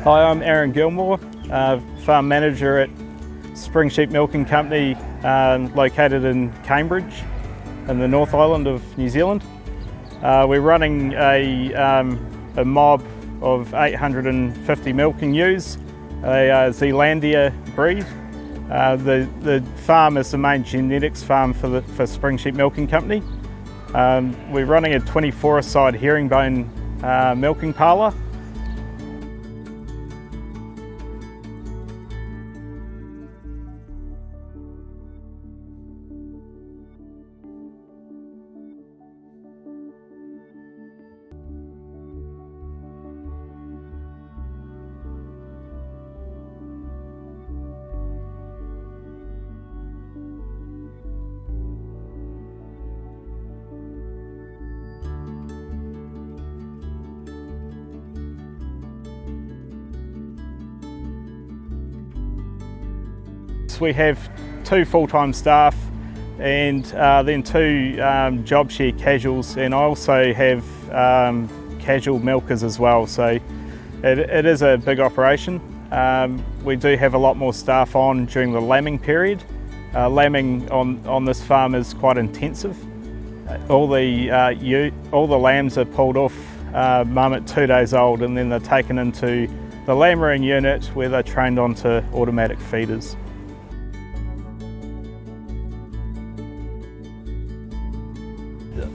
Hi, I'm Aaron Gilmore, farm manager at Spring Sheep Milking Company, located in Cambridge in the North Island of New Zealand. We're running a mob of 850 milking ewes, a Zealandia breed. The farm is the main genetics farm for Spring Sheep Milking Company. We're running a 24-a-side herringbone milking parlour. We have 2 full-time staff and then 2 job share casuals, and I also have casual milkers as well, so it is a big operation. We do have a lot more staff on during the lambing period. Lambing on this farm is quite intensive. All the lambs are pulled off mum at 2 days old, and then they're taken into the lamb rearing unit where they're trained onto automatic feeders.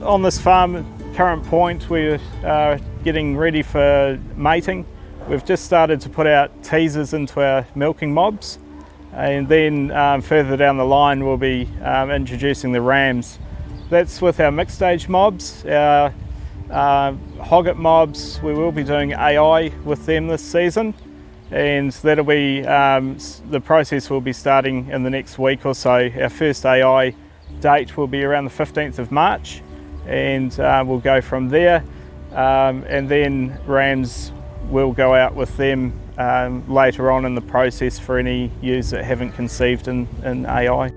On this farm, current point, we're getting ready for mating. We've just started to put out teasers into our milking mobs, and then further down the line we'll be introducing the rams. That's with our mixed stage mobs. Our hogget mobs, we will be doing AI with them this season, and that'll be the process will be starting in the next week or so. Our first AI date will be around the 15th of March. And we'll go from there, and then rams will go out with them later on in the process for any ewes that haven't conceived in AI.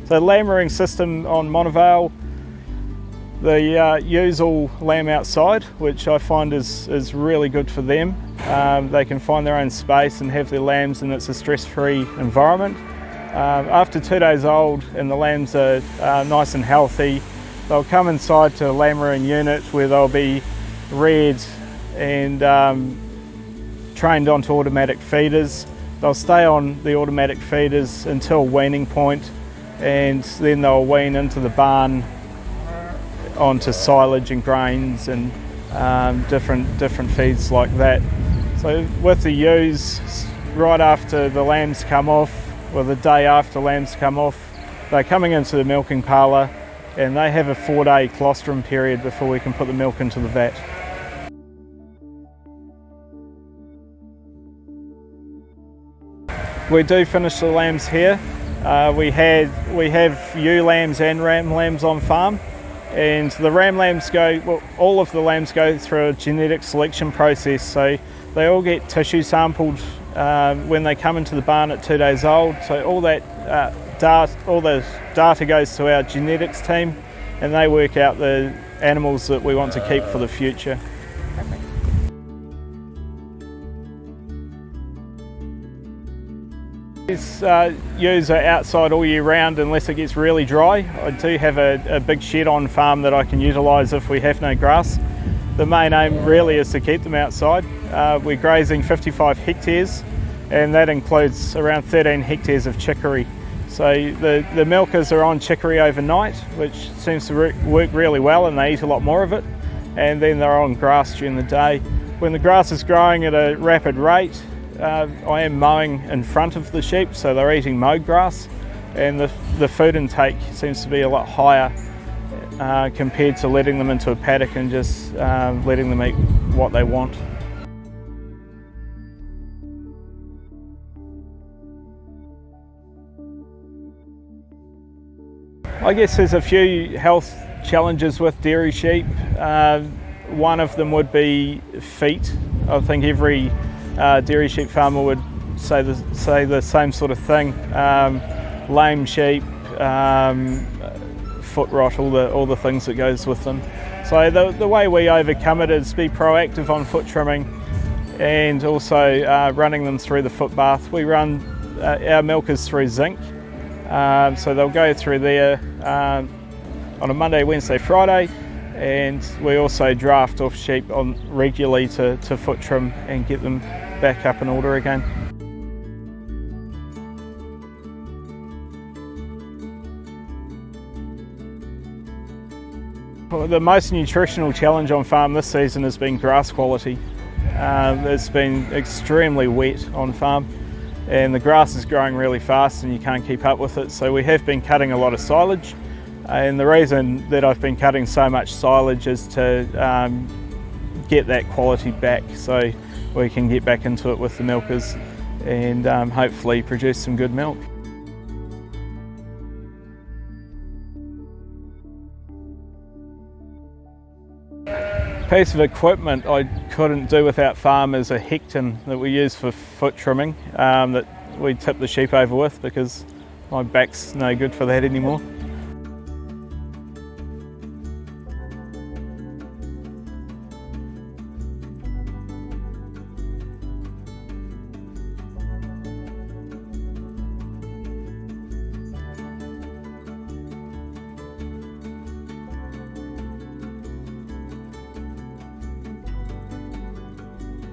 So lamb rearing system on Monavale, the ewes all lamb outside, which I find is really good for them. They can find their own space and have their lambs, and it's a stress-free environment. After 2 days old and the lambs are nice and healthy, they'll come inside to a lamb rearing unit where they'll be reared and trained onto automatic feeders. They'll stay on the automatic feeders until weaning point, and then they'll wean into the barn onto silage and grains and different feeds like that. So with the ewes, right after the lambs come off, well, the day after lambs come off, they're coming into the milking parlour, and they have a 4-day colostrum period before we can put the milk into the vat. We do finish the lambs here. We have ewe lambs and ram lambs on farm, and the ram lambs all of the lambs go through a genetic selection process, so they all get tissue sampled when they come into the barn at 2 days old. So all the data goes to our genetics team, and they work out the animals that we want to keep for the future. Perfect. These ewes are outside all year round unless it gets really dry. I do have a big shed on farm that I can utilise if we have no grass. The main aim really is to keep them outside. We're grazing 55 hectares, and that includes around 13 hectares of chicory. So the milkers are on chicory overnight, which seems to work really well, and they eat a lot more of it, and then they're on grass during the day. When the grass is growing at a rapid rate, I am mowing in front of the sheep, so they're eating mowed grass, and the food intake seems to be a lot higher compared to letting them into a paddock and just letting them eat what they want. I guess there's a few health challenges with dairy sheep. One of them would be feet. I think every dairy sheep farmer would say the same sort of thing. Lame sheep, foot rot, all the things that goes with them. So the way we overcome it is be proactive on foot trimming and also running them through the foot bath. We run our milkers through zinc, so they'll go through there on a Monday, Wednesday, Friday, and we also draft off sheep regularly to foot trim and get them back up in order again. Well, the most nutritional challenge on farm this season has been grass quality. It's been extremely wet on farm and the grass is growing really fast and you can't keep up with it, so we have been cutting a lot of silage, and the reason that I've been cutting so much silage is to get that quality back so we can get back into it with the milkers and hopefully produce some good milk. Piece of equipment I couldn't do without farm is a hecton that we use for foot trimming that we tip the sheep over with, because my back's no good for that anymore.